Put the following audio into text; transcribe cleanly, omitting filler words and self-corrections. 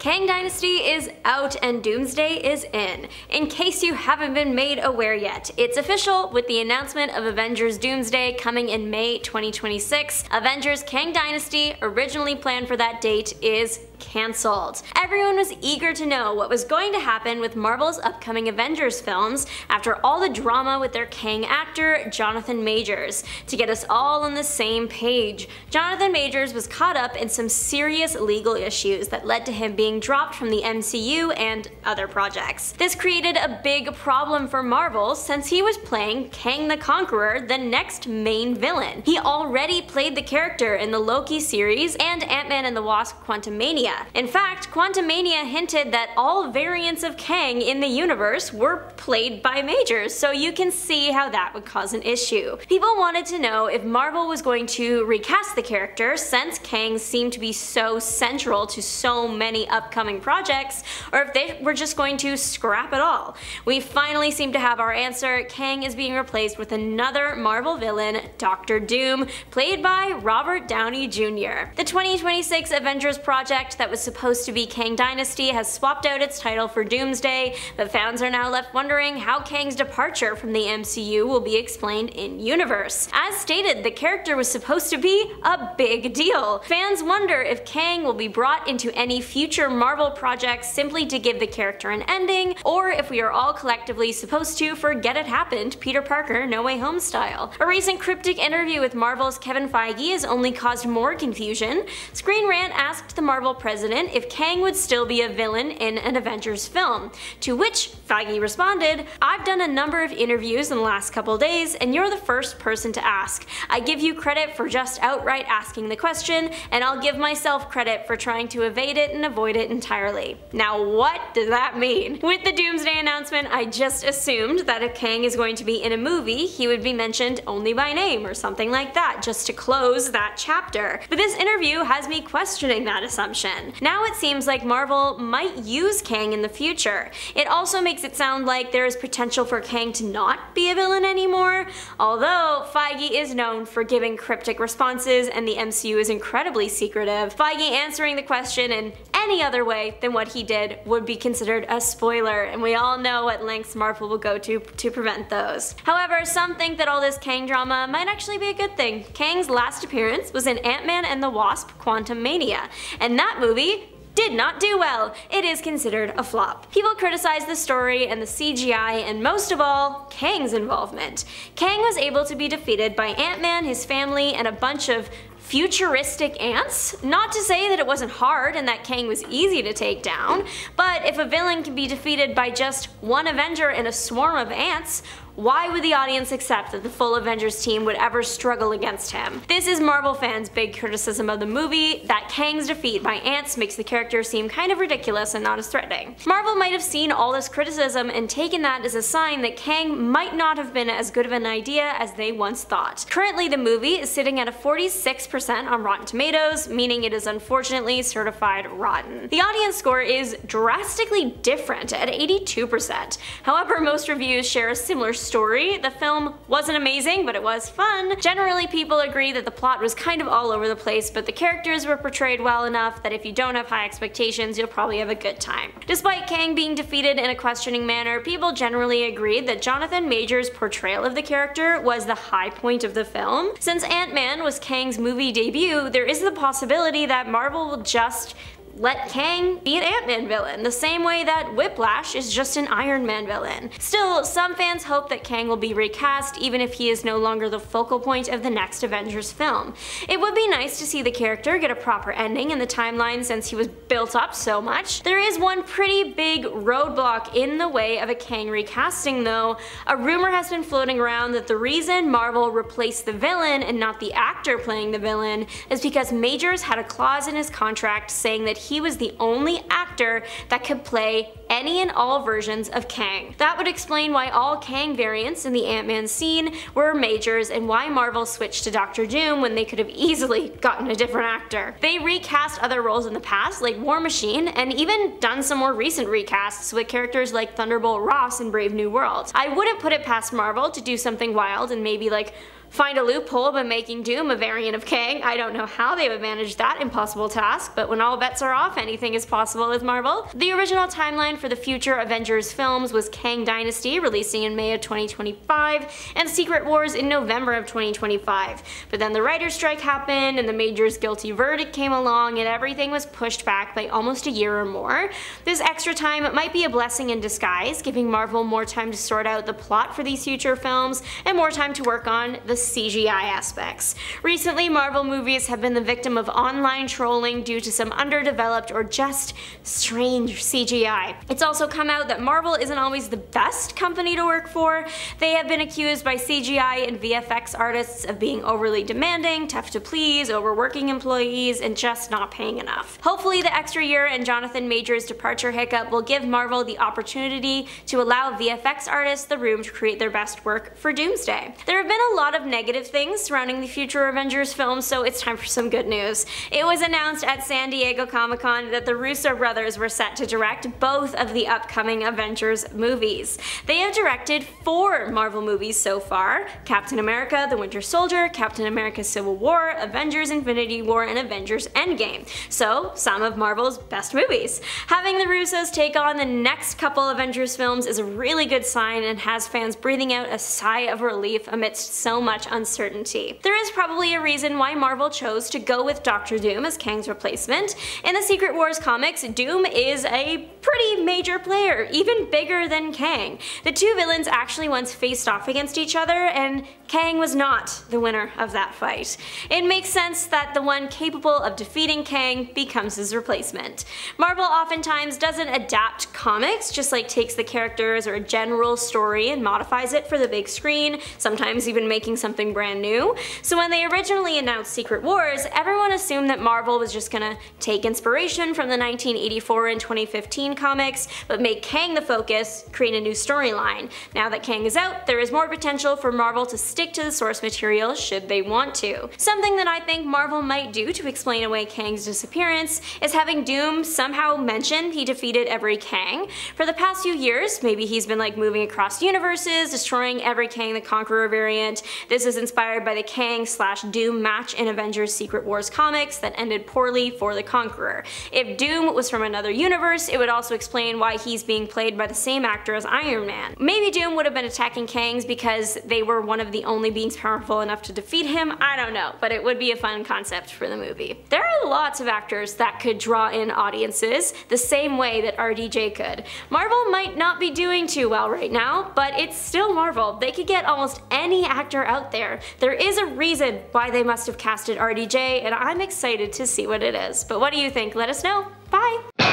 Kang Dynasty is out and Doomsday is in. In case you haven't been made aware yet, it's official with the announcement of Avengers Doomsday coming in May 2026. Avengers Kang Dynasty, originally planned for that date, is cancelled. Everyone was eager to know what was going to happen with Marvel's upcoming Avengers films after all the drama with their Kang actor, Jonathan Majors. To get us all on the same page, Jonathan Majors was caught up in some serious legal issues that led to him being dropped from the MCU and other projects. This created a big problem for Marvel since he was playing Kang the Conqueror, the next main villain. He already played the character in the Loki series and Ant-Man and the Wasp: Quantumania. In fact, Quantumania hinted that all variants of Kang in the universe were played by Majors, so you can see how that would cause an issue. People wanted to know if Marvel was going to recast the character since Kang seemed to be so central to so many upcoming projects, or if they were just going to scrap it all. We finally seem to have our answer. Kang is being replaced with another Marvel villain, Doctor Doom, played by Robert Downey Jr. The 2026 Avengers project that was supposed to be Kang Dynasty has swapped out its title for Doomsday, but fans are now left wondering how Kang's departure from the MCU will be explained in-universe. As stated, the character was supposed to be a big deal. Fans wonder if Kang will be brought into any future Marvel projects simply to give the character an ending, or if we are all collectively supposed to forget it happened, Peter Parker No Way Home style. A recent cryptic interview with Marvel's Kevin Feige has only caused more confusion. Screen Rant asked the Marvel president if Kang would still be a villain in an Avengers film, to which Feige responded, "I've done a number of interviews in the last couple days, and you're the first person to ask. I give you credit for just outright asking the question, and I'll give myself credit for trying to evade it and avoid it entirely." Now what does that mean? With the Doomsday announcement, I just assumed that if Kang is going to be in a movie, he would be mentioned only by name or something like that, just to close that chapter. But this interview has me questioning that assumption. Now it seems like Marvel might use Kang in the future. It also makes it sound like there is potential for Kang to not be a villain anymore. Although Feige is known for giving cryptic responses and the MCU is incredibly secretive, Feige answering the question in any other way than what he did would be considered a spoiler, and we all know what lengths Marvel will go to prevent those. However, some think that all this Kang drama might actually be a good thing. Kang's last appearance was in Ant-Man and the Wasp: Quantumania, and that movie did not do well. It is considered a flop. People criticize the story and the CGI, and most of all, Kang's involvement. Kang was able to be defeated by Ant-Man, his family, and a bunch of futuristic ants? Not to say that it wasn't hard and that Kang was easy to take down, but if a villain can be defeated by just one Avenger and a swarm of ants, why would the audience accept that the full Avengers team would ever struggle against him? This is Marvel fans' big criticism of the movie, that Kang's defeat by ants makes the character seem kind of ridiculous and not as threatening. Marvel might have seen all this criticism and taken that as a sign that Kang might not have been as good of an idea as they once thought. Currently, the movie is sitting at a 46% on Rotten Tomatoes, meaning it is unfortunately certified rotten. The audience score is drastically different at 82%. However, most reviews share a similar story. The film wasn't amazing, but it was fun. Generally, people agree that the plot was kind of all over the place, but the characters were portrayed well enough that if you don't have high expectations, you'll probably have a good time. Despite Kang being defeated in a questioning manner, people generally agreed that Jonathan Majors' portrayal of the character was the high point of the film. Since Ant-Man was Kang's movie debut, there is the possibility that Marvel will just let Kang be an Ant-Man villain, the same way that Whiplash is just an Iron Man villain. Still, some fans hope that Kang will be recast even if he is no longer the focal point of the next Avengers film. It would be nice to see the character get a proper ending in the timeline since he was built up so much. There is one pretty big roadblock in the way of a Kang recasting though. A rumor has been floating around that the reason Marvel replaced the villain and not the actor playing the villain is because Majors had a clause in his contract saying that he was the only actor that could play any and all versions of Kang. That would explain why all Kang variants in the Ant-Man scene were Majors and why Marvel switched to Doctor Doom when they could have easily gotten a different actor. They recast other roles in the past, like War Machine, and even done some more recent recasts with characters like Thunderbolt Ross in Brave New World. I wouldn't put it past Marvel to do something wild and maybe like find a loophole by making Doom a variant of Kang. I don't know how they would manage that impossible task, but when all bets are off, anything is possible with Marvel. The original timeline for the future Avengers films was Kang Dynasty, releasing in May of 2025, and Secret Wars in November of 2025. But then the writer's strike happened, and the Major's guilty verdict came along, and everything was pushed back by almost a year or more. This extra time might be a blessing in disguise, giving Marvel more time to sort out the plot for these future films, and more time to work on the CGI aspects. Recently, Marvel movies have been the victim of online trolling due to some underdeveloped or just strange CGI. It's also come out that Marvel isn't always the best company to work for. They have been accused by CGI and VFX artists of being overly demanding, tough to please, overworking employees, and just not paying enough. Hopefully the extra year and Jonathan Majors' departure hiccup will give Marvel the opportunity to allow VFX artists the room to create their best work for Doomsday. There have been a lot of negative things surrounding the future Avengers films, so it's time for some good news. It was announced at San Diego Comic-Con that the Russo brothers were set to direct both of the upcoming Avengers movies. They have directed 4 Marvel movies so far: Captain America: The Winter Soldier, Captain America: Civil War, Avengers: Infinity War, and Avengers: Endgame. So, some of Marvel's best movies. Having the Russos take on the next couple Avengers films is a really good sign and has fans breathing out a sigh of relief amidst so much uncertainty. There is probably a reason why Marvel chose to go with Doctor Doom as Kang's replacement. In the Secret Wars comics, Doom is a pretty major player, even bigger than Kang. The two villains actually once faced off against each other, and Kang was not the winner of that fight. It makes sense that the one capable of defeating Kang becomes his replacement. Marvel oftentimes doesn't adapt comics, just like takes the characters or a general story and modifies it for the big screen, sometimes even making something brand new. So when they originally announced Secret Wars, everyone assumed that Marvel was just gonna take inspiration from the 1984 and 2015 comics, but make Kang the focus, create a new storyline. Now that Kang is out, there is more potential for Marvel to stick to the source material should they want to. Something that I think Marvel might do to explain away Kang's disappearance is having Doom somehow mention he defeated every Kang. For the past few years, maybe he's been like moving across universes, destroying every Kang the Conqueror variant. This is inspired by the Kang/Doom match in Avengers Secret Wars comics that ended poorly for the Conqueror. If Doom was from another universe, it would also explain why he's being played by the same actor as Iron Man. Maybe Doom would have been attacking Kangs because they were one of the only beings powerful enough to defeat him. I don't know, but it would be a fun concept for the movie. There are lots of actors that could draw in audiences the same way that RDJ could. Marvel might not be doing too well right now, but it's still Marvel. They could get almost any actor out there. There is a reason why they must have casted RDJ, and I'm excited to see what it is. But what do you think? Let us know. Bye!